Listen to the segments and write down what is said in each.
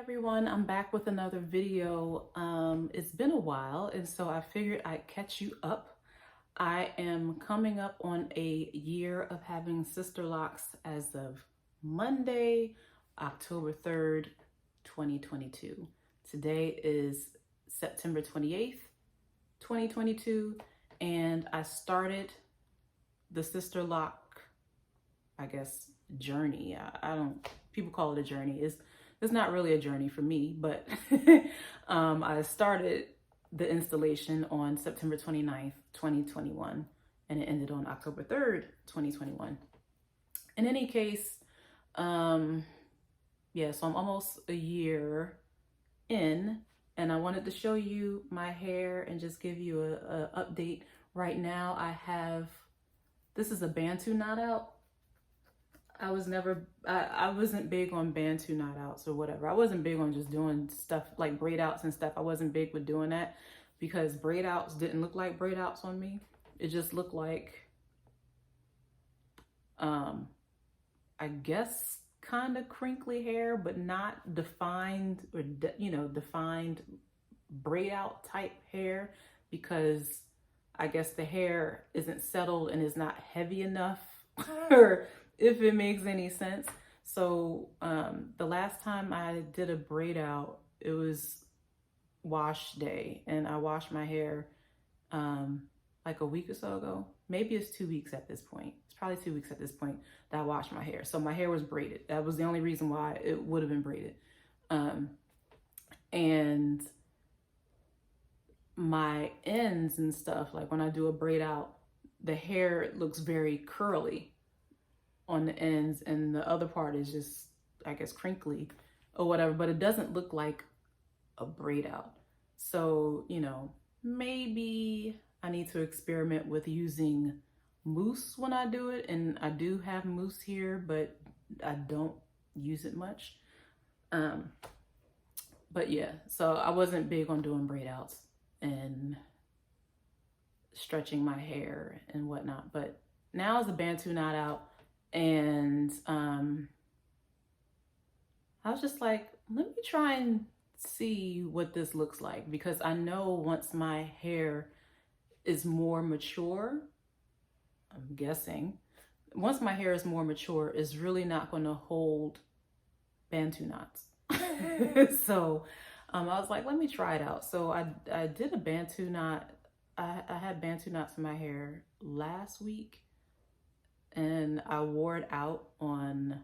Everyone, I'm back with another video. It's been a while, and so I figured I'd catch you up. I am coming up on a year of having Sisterlocks as of Monday, October 3rd, 2022. Today is September 28th, 2022, and I started the Sisterlock, I guess, journey. People call it a journey. It's not really a journey for me, but I started the installation on September 29th, 2021, and it ended on October 3rd, 2021. In any case, yeah, so I'm almost a year in, and I wanted to show you my hair and just give you a update. Right now this is a Bantu knot out. I wasn't big on Bantu knot outs or whatever. I wasn't big on just doing stuff like braid outs and stuff. I wasn't big with doing that because braid outs didn't look like braid outs on me. It just looked like, I guess kind of crinkly hair, but not defined or, defined braid out type hair, because I guess the hair isn't settled and is not heavy enough or if it makes any sense. So the last time I did a braid out, it was wash day, and I washed my hair like a week or so ago. Maybe it's 2 weeks at this point. It's probably 2 weeks at this point that I washed my hair. So my hair was braided. That was the only reason why it would have been braided. And my ends and stuff, like when I do a braid out, the hair looks very curly on the ends, and the other part is just, I guess, crinkly or whatever, but it doesn't look like a braid out. So, maybe I need to experiment with using mousse when I do it, and I do have mousse here, but I don't use it much. But yeah, so I wasn't big on doing braid outs and stretching my hair and whatnot, but now is the Bantu knot out. And I was just like, let me try and see what this looks like, because I know once my hair is more mature, I'm guessing, once my hair is more mature, it's really not going to hold Bantu knots. So I was like, let me try it out. So I did a Bantu knot. I had Bantu knots in my hair last week, and I wore it out on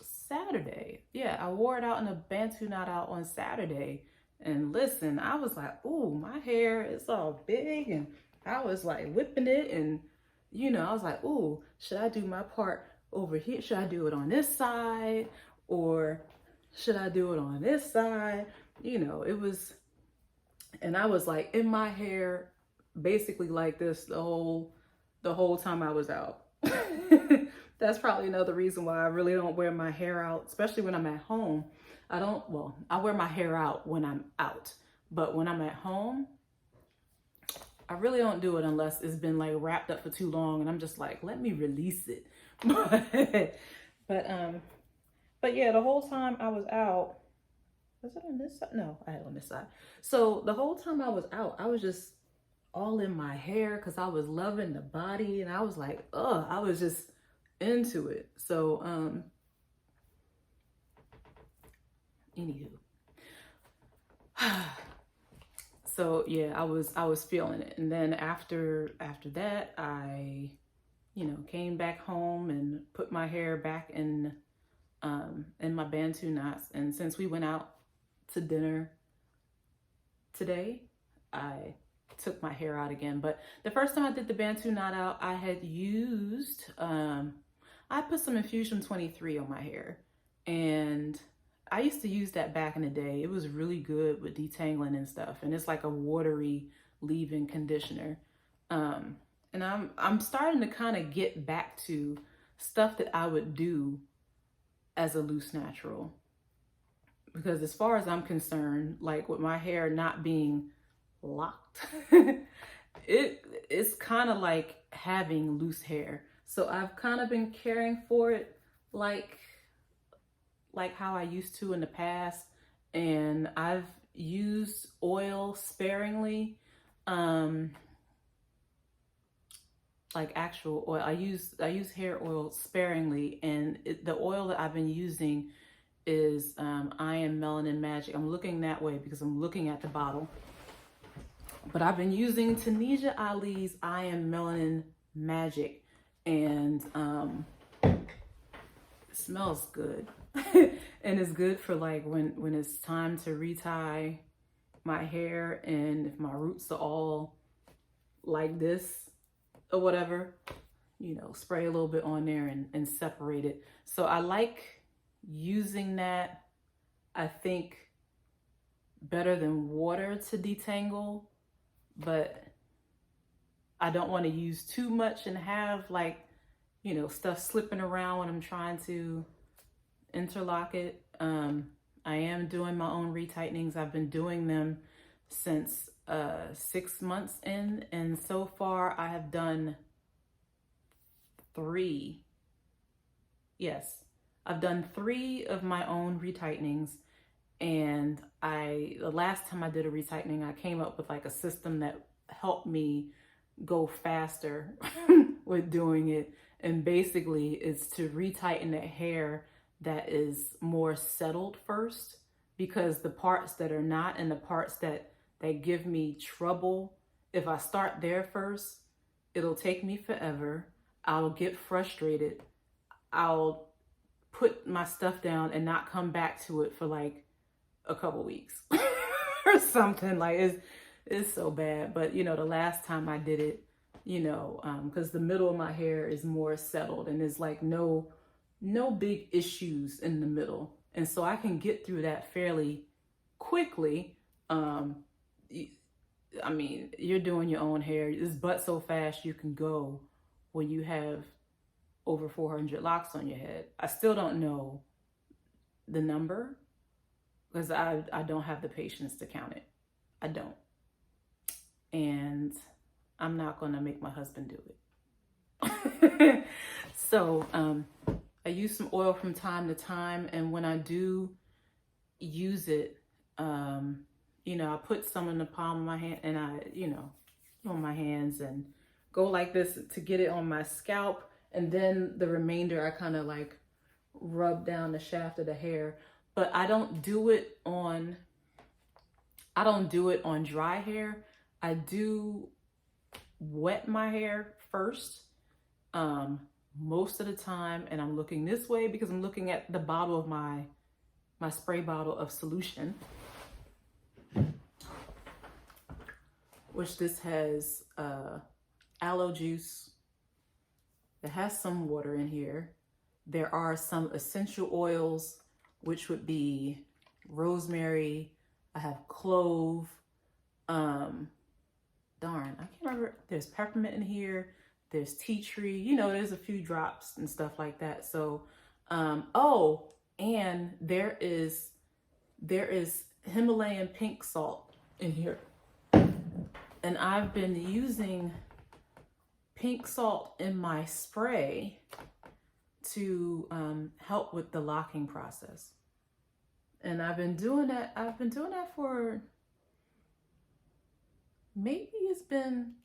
Saturday. Yeah, I wore it out in a Bantu knot out on Saturday. And listen, I was like, ooh, my hair is all big. And I was like whipping it. And, I was like, ooh, should I do my part over here? Should I do it on this side? Or should I do it on this side? It was, and I was like in my hair basically like this the whole time I was out. That's probably another reason why I really don't wear my hair out, especially when I'm at home. I wear my hair out when I'm out, but when I'm at home, I really don't do it unless it's been like wrapped up for too long and I'm just like, let me release it. But yeah, the whole time I was out, was it on this side? No, I had it on this side. So the whole time I was out, I was just all in my hair because I was loving the body, and I was like, I was just into it. So anywho, so yeah, I was feeling it. And then after that, I came back home and put my hair back in my Bantu knots. And since we went out to dinner today, I took my hair out again. But the first time I did the Bantu knot out, I had used I put some Infusion 23 on my hair, and I used to use that back in the day. It was really good with detangling and stuff, and it's like a watery leave-in conditioner. And I'm starting to kind of get back to stuff that I would do as a loose natural, because as far as I'm concerned, like with my hair not being locked, it's kind of like having loose hair. So I've kind of been caring for it like like how I used to in the past, and I've used oil sparingly. Like actual oil. I use hair oil sparingly, and the oil that I've been using is I Am Melanin Magic. I'm looking that way because I'm looking at the bottle. But I've been using Tanisha Ali's I Am Melanin Magic, and it smells good. And it's good for like when it's time to retie my hair, and if my roots are all like this or whatever, you know, spray a little bit on there and separate it. So I like using that, I think, better than water to detangle, but I don't want to use too much and have like, you know, stuff slipping around when I'm trying to interlock it. I am doing my own retightenings. I've been doing them since 6 months in, and so far I have done 3. Yes, I've done 3 of my own retightenings, and the last time I did a retightening, I came up with like a system that helped me go faster with doing it. And basically it's to retighten the hair that is more settled first, because the parts that are not, and the parts that give me trouble, if I start there first, it'll take me forever. I'll get frustrated. I'll put my stuff down and not come back to it for like a couple weeks or something. Like it's so bad. But you know, the last time I did it, you know, because the middle of my hair is more settled, and there's like no big issues in the middle, and so I can get through that fairly quickly. I mean, you're doing your own hair. It's but so fast you can go when you have over 400 locks on your head. I still don't know the number because I don't have the patience to count it. I don't. And I'm not going to make my husband do it. So I use some oil from time to time, and when I do use it, you know, I put some in the palm of my hand, and I, you know, on my hands, and go like this to get it on my scalp, and then the remainder I kind of like rub down the shaft of the hair. But I don't do it on dry hair. I do wet my hair first most of the time, and I'm looking this way because I'm looking at the bottle of my spray bottle of solution, which this has aloe juice. It has some water in here. There are some essential oils, which would be rosemary. I have clove. Darn, I can't remember. There's peppermint in here. There's tea tree. You know, there's a few drops and stuff like that. So, oh, and there is Himalayan pink salt in here. And I've been using pink salt in my spray to help with the locking process. And I've been doing that for maybe it's been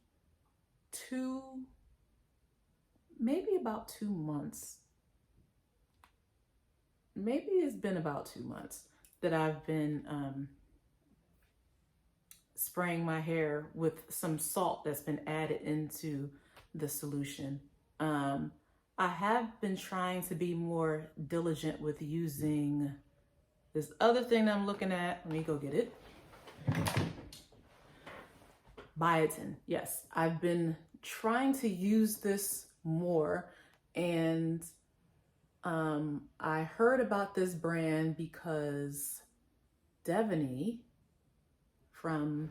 about 2 months. Maybe it's been about 2 months that I've been spraying my hair with some salt that's been added into the solution. I have been trying to be more diligent with using this other thing that I'm looking at. Let me go get it. Biotin. Yes, I've been trying to use this more, and I heard about this brand because Devaney from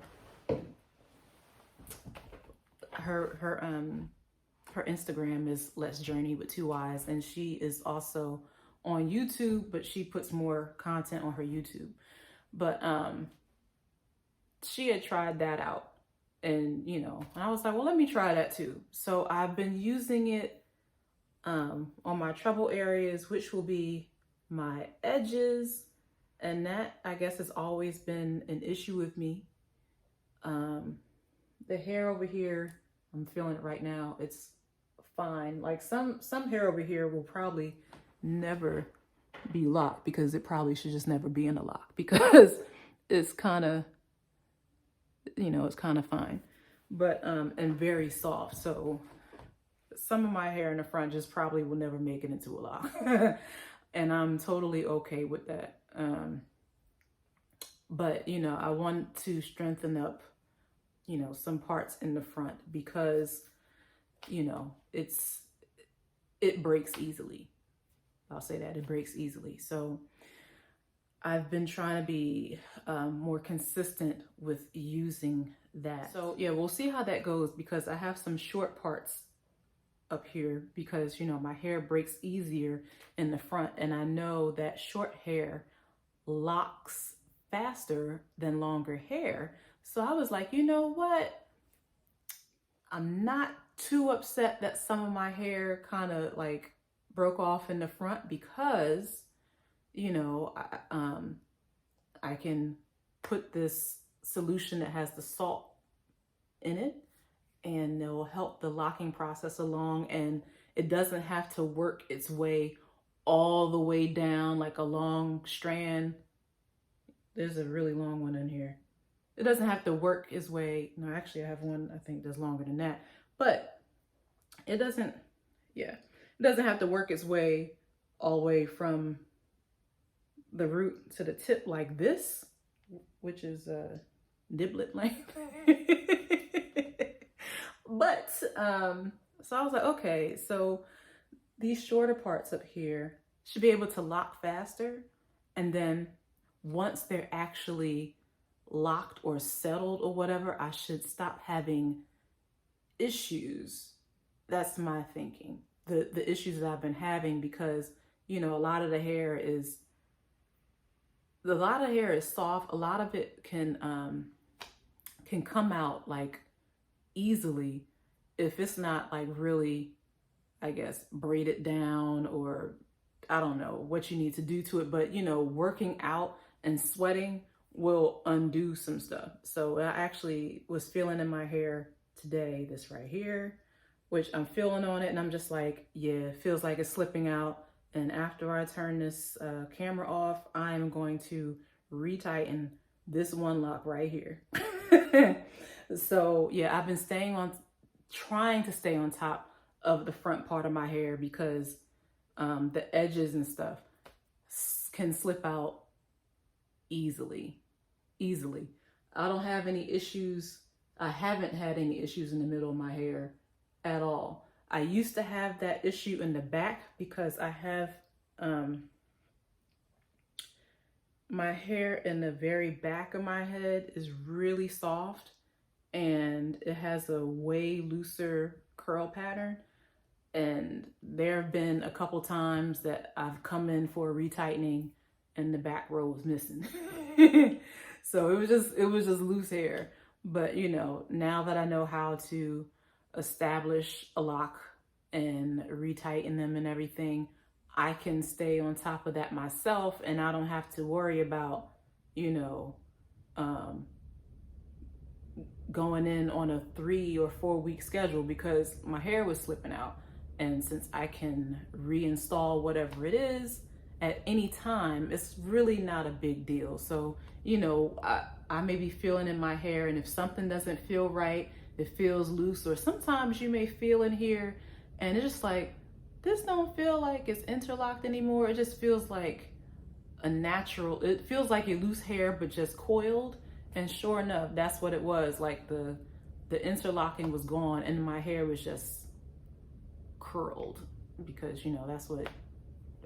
her Instagram is Let's Journey with 2 Eyes, and she is also on YouTube, but she puts more content on her YouTube. But she had tried that out, and you know, and I was like, well, let me try that too. So I've been using it on my trouble areas, which will be my edges, and that, I guess, has always been an issue with me. The hair over here, I'm feeling it right now. It's fine. Like some hair over here will probably never be locked, because it probably should just never be in a lock, because it's kind of, it's kind of fine, but and very soft. So some of my hair in the front just probably will never make it into a lock. And I'm totally okay with that. But I want to strengthen up some parts in the front, because it breaks easily. I'll say that, it breaks easily. So I've been trying to be more consistent with using that. So yeah, we'll see how that goes, because I have some short parts up here, because my hair breaks easier in the front, and I know that short hair locks faster than longer hair. So I was like, you know what? I'm not too upset that some of my hair kind of like broke off in the front, because I can put this solution that has the salt in it, and it will help the locking process along, and it doesn't have to work its way all the way down like a long strand. There's a really long one in here. It doesn't have to work its way. No, actually I have one I think that's longer than that, but it doesn't have to work its way all the way from the root to the tip like this, which is a niblet length. But so I was like, okay, so these shorter parts up here should be able to lock faster, and then once they're actually locked or settled or whatever, I should stop having issues. That's my thinking. The issues that I've been having, because a lot of the hair is soft. A lot of it can come out like easily if it's not like really, I guess, braided down, or I don't know what you need to do to it, but working out and sweating will undo some stuff. So I actually was feeling in my hair today, this right here, which I'm feeling on it, and I'm just like, yeah, it feels like it's slipping out. And after I turn this camera off, I'm going to retighten this one lock right here. So yeah, I've been trying to stay on top of the front part of my hair, because the edges and stuff can slip out easily. I don't have any issues. I haven't had any issues in the middle of my hair at all. I used to have that issue in the back, because I have my hair in the very back of my head is really soft, and it has a way looser curl pattern. And there have been a couple times that I've come in for a retightening and the back row was missing. So it was just loose hair. But now that I know how to establish a lock and retighten them and everything, I can stay on top of that myself, and I don't have to worry about going in on a 3 or 4 week schedule, because my hair was slipping out. And since I can reinstall whatever it is at any time, it's really not a big deal. So I may be feeling in my hair, and if something doesn't feel right, it feels loose, or sometimes you may feel in here and it's just like, this don't feel like it's interlocked anymore. It just feels like it feels like your loose hair but just coiled. And sure enough, that's what it was. Like the interlocking was gone, and my hair was just curled, because that's what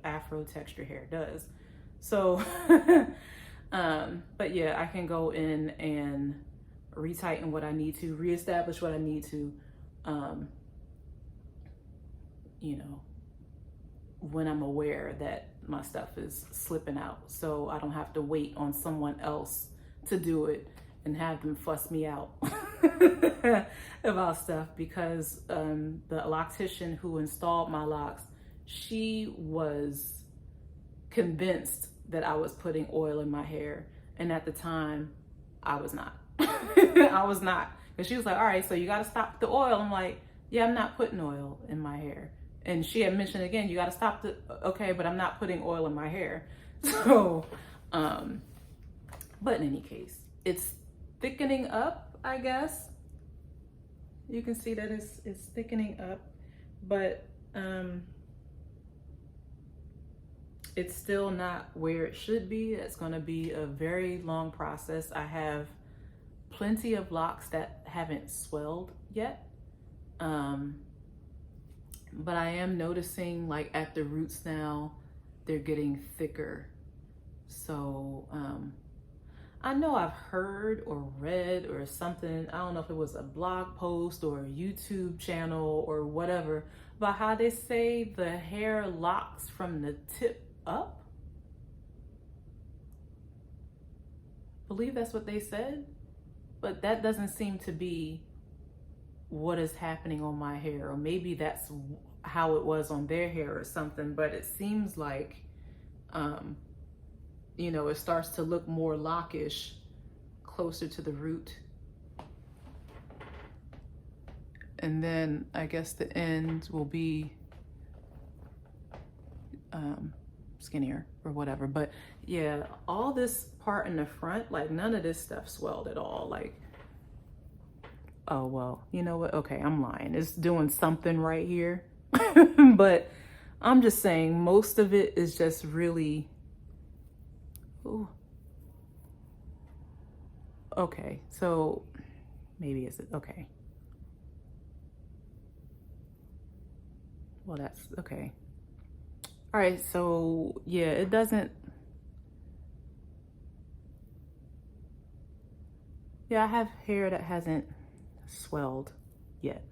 Afro texture hair does. So but yeah, I can go in and retighten what I need to, reestablish what I need to, when I'm aware that my stuff is slipping out, so I don't have to wait on someone else to do it and have them fuss me out about stuff. Because the loctician who installed my locks, she was convinced that I was putting oil in my hair. And at the time, I was not. I was not. And she was like, all right, so you got to stop the oil. I'm like, yeah, I'm not putting oil in my hair. And she had mentioned again, you got to stop the, okay, but I'm not putting oil in my hair. So, but in any case, it's thickening up, I guess. You can see that it's thickening up, but it's still not where it should be. It's going to be a very long process. I have plenty of locks that haven't swelled yet. But I am noticing, like, at the roots now, they're getting thicker. So I know I've heard or read or something, I don't know if it was a blog post or a YouTube channel or whatever, about how they say the hair locks from the tip up. I believe that's what they said, but that doesn't seem to be what is happening on my hair, or maybe that's how it was on their hair or something. But it seems like you know, it starts to look more lockish closer to the root, and then I guess the end will be skinnier or whatever. But yeah, all this part in the front, like, none of this stuff swelled at all. Like, oh, well, you know what? Okay, I'm lying. It's doing something right here. But I'm just saying most of it is just really, ooh. Okay, so maybe it's, okay. Well, that's, okay. All right, so yeah, it doesn't, yeah, I have hair that hasn't swelled yet.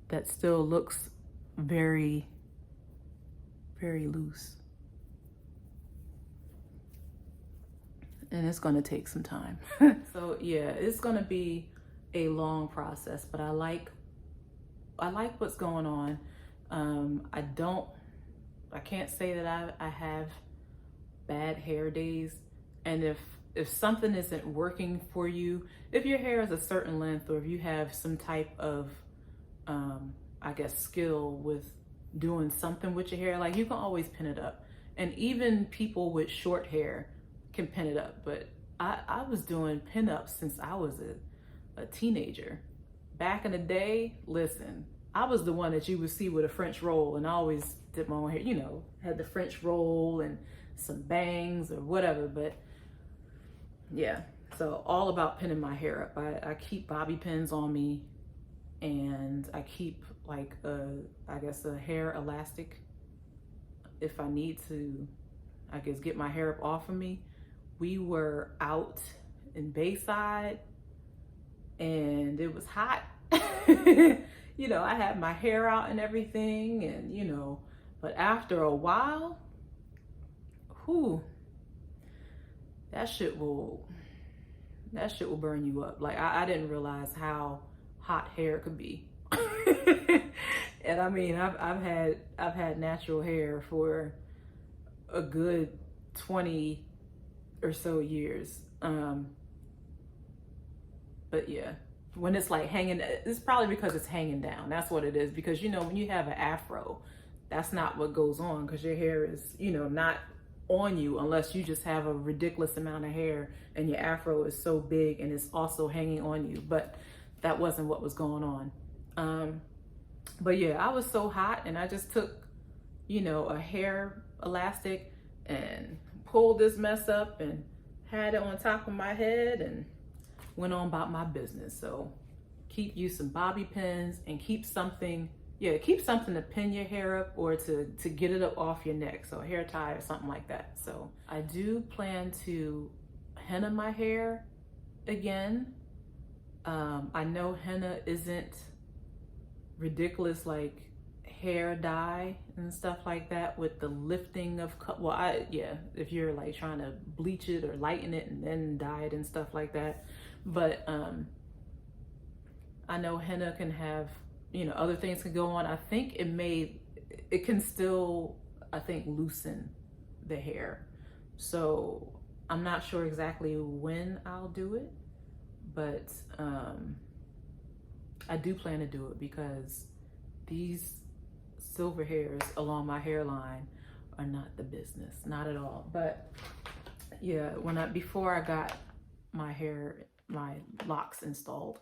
That still looks very, very loose. And it's gonna take some time. So yeah, it's gonna be a long process, but I like what's going on. I can't say that I have bad hair days. And if something isn't working for you, if your hair is a certain length, or if you have some type of, I guess, skill with doing something with your hair, like, you can always pin it up. And even people with short hair can pin it up. But I was doing pin-ups since I was a teenager. Back in the day, listen, I was the one that you would see with a French roll, and I always did my own hair, you know, had the French roll and some bangs or whatever. But yeah, so all about pinning my hair up. I keep bobby pins on me, and I keep, like, I guess a hair elastic if I need to, I guess, get my hair up off of me. We were out in Bayside and it was hot. You know, I had my hair out and everything, and, you know, but after a while, whew, that shit will burn you up. Like, I didn't realize how hot hair could be. And I mean, I've had natural hair for a good 20 or so years. But yeah, when it's like hanging, it's probably because it's hanging down. That's what it is. Because, you know, when you have an afro, that's not what goes on, because your hair is, you know, not on you unless you just have a ridiculous amount of hair and your afro is so big and it's also hanging on you. But that wasn't what was going on. But yeah, I was so hot, and I just took, you know, a hair elastic and pulled this mess up and had it on top of my head and went on about my business. So keep using bobby pins, and keep something to pin your hair up, or to get it up off your neck. So a hair tie or something like that. So I do plan to henna my hair again. I know henna isn't ridiculous like hair dye and stuff like that with the lifting of, well, if you're like trying to bleach it or lighten it and then dye it and stuff like that. But I know henna can have, you know, other things can go on. I think it can still I think, loosen the hair. So I'm not sure exactly when I'll do it, but I do plan to do it because these silver hairs along my hairline are not the business, not at all. But yeah, before I got my locks installed,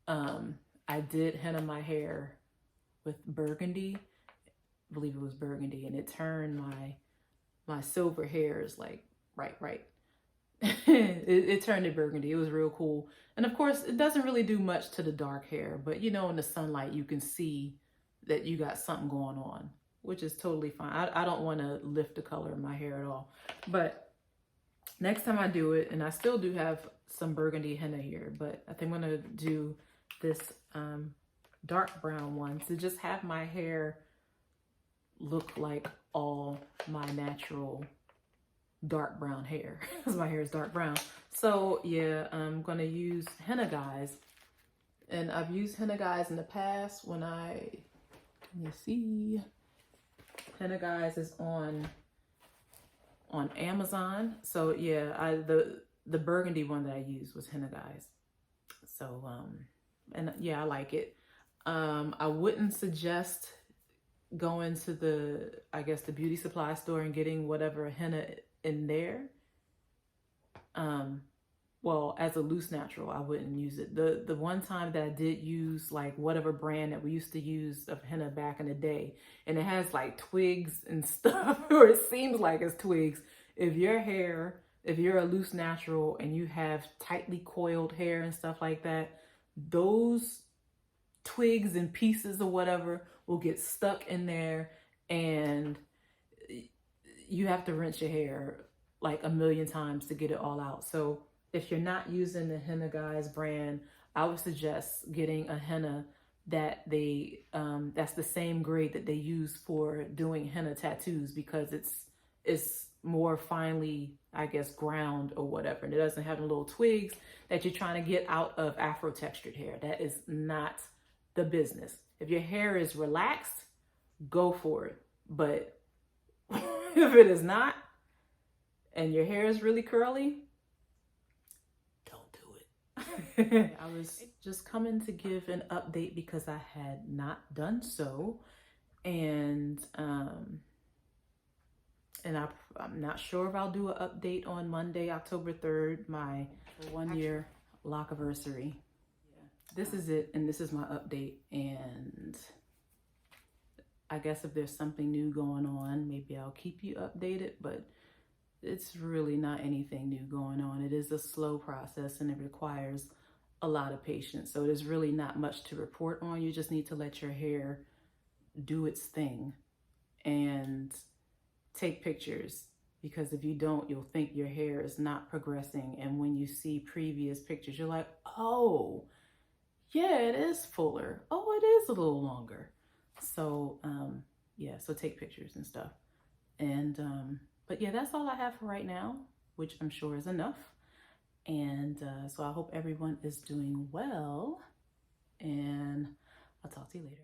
I did henna my hair with burgundy. I believe it was burgundy, and it turned my silver hairs like right. It turned it burgundy. It was real cool. And of course, it doesn't really do much to the dark hair, but you know, in the sunlight, you can see that you got something going on, which is totally fine. I don't want to lift the color of my hair at all. But next time I do it, and I still do have some burgundy henna here, but I think I'm going to do this dark brown one to just have my hair look like all my natural dark brown hair, because my hair is dark brown. So yeah, I'm gonna use Henna Guys, and I've used Henna Guys in the past when can you see, Henna Guys is on Amazon. So yeah, the burgundy one that I used was Henna Guys. So and yeah, I like it. I wouldn't suggest going to the beauty supply store and getting whatever henna in there. Well, as a loose natural, I wouldn't use it. The one time that I did use like whatever brand that we used to use of henna back in the day, and it has like twigs and stuff, or it seems like it's twigs. If you're a loose natural and you have tightly coiled hair and stuff like that, those twigs and pieces or whatever will get stuck in there, and you have to rinse your hair like a million times to get it all out. So if you're not using the Henna Guys brand, I would suggest getting a henna that that's the same grade that they use for doing henna tattoos, because it's more finely, I guess, ground or whatever, and it doesn't have the little twigs that you're trying to get out of Afro textured hair. That is not the business. If your hair is relaxed, go for it. But if it is not, and your hair is really curly, don't do it. I was just coming to give an update because I had not done so. And I'm not sure if I'll do an update on Monday, October 3rd, my 1 year lock anniversary. This is it, and this is my update. And I guess if there's something new going on, maybe I'll keep you updated, but it's really not anything new going on. It is a slow process, and it requires a lot of patience. So there's really not much to report on. You just need to let your hair do its thing and take pictures, because if you don't, you'll think your hair is not progressing. And when you see previous pictures, you're like, oh, yeah, it is fuller. Oh, it is a little longer. So yeah, so take pictures and stuff. And but yeah, that's all I have for right now, which I'm sure is enough. And so I hope everyone is doing well, and I'll talk to you later.